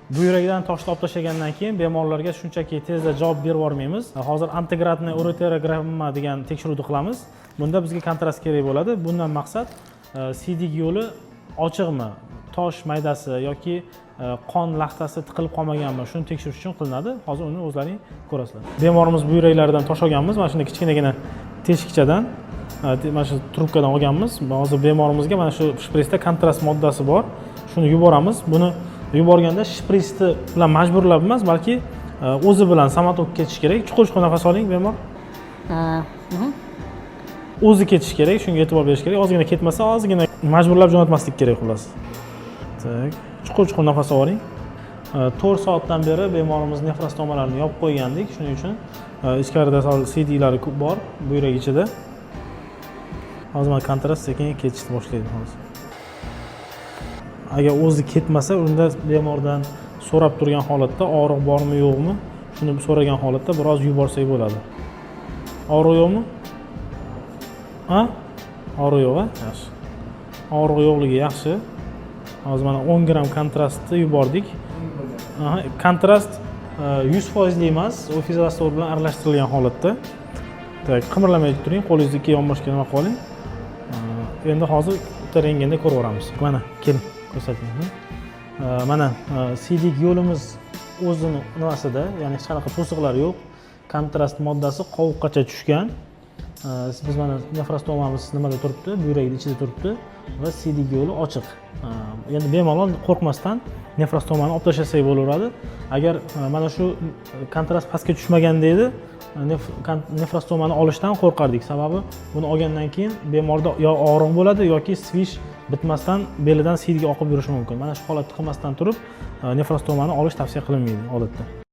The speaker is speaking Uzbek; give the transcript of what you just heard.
Buyragidan toshni olib tashlagandan keyin bemorlarga shunchaki tezda javob berib yubormaymiz. Hozir antigradniy ureterogramma degan tekshiruvni qilamiz. Bunda bizga kontrast kerak bo'ladi. Bundan maqsad siydik yo'li ochiqmi, tosh maydasi yoki qon laxtasi tiqilib qolmaganmi, shuni tekshirish uchun qilinadi. Hozir uni o'zlaring ko'rasizlar. Bemorimiz buyraklaridan tosh olganmiz. Mana shunday kichkinagina teshikchadan, mana shu trubkadan olganmiz. Hozir bemorimizga mana shu shpritsda kontrast moddasi bor. Shuni yuboramiz. Buni yuborganda shpritsni bilan majburlab emas, balki o'zi bilan samotok ketish kerak. Chuqur nafas oling, bemor. O'zi ketish kerak, shunga e'tibor berish kerak. Ozgina ketmasa, ozgina majburlab jo'natmaslik kerak xolos. Tak, chuqur nafas oling. 4 soatdan beri bemorimiz nefrostomalarini yopib qo'ygandik. Shuning uchun ichkarida CD'lari ko'p bor buyrak ichida. Hozir mana kontrast sekin ketishni boshlaydi hozir. Agar o'zi ketmasa, unda bemordan so'rab turgan holatda og'riq bormi, yo'qmi, shuni so'ragan holatda biroz yuborsak bo'ladi. Og'riq yo'qmi? Ha? Og'riq yo'q, yaxshi. Og'riq yo'qligi yaxshi. Hozir mana 10 gram kontrastni yubordik. Kontrast 100% emas, u fizostor bilan aralashtirilgan holatda. Tak, qimirlamay turing, qo'lingizni ikki yonboshga nima qo'ying. Endi hozir rentgenda ko'rib o'ramiz. Mana, keling, ko'rsating. Mana siydik yo'limiz o'zini nimasida, ya'ni hech qanaqa to'siqlar yo'q. Kontrast moddasi qovuqqacha tushgan. Biz mana nefrostomamiz nimada turibdi, buyrakning ichida turibdi va siydik yo'li ochiq. Endi bemalol qo'rqmasdan nefrostomani olib tashlasak bo'laveradi. Agar mana shu kontrast pastga tushmaganda edi, nefrostomani olishdan qo'rqardik. Sababi buni olgandan keyin bemorda yo og'riq bo'ladi yoki svish bitmasdan belidan siydik oqib yurishi mumkin. Mana shu holatni qilmasdan turib nefrostomani olish tavsiya qilinmaydi odatda.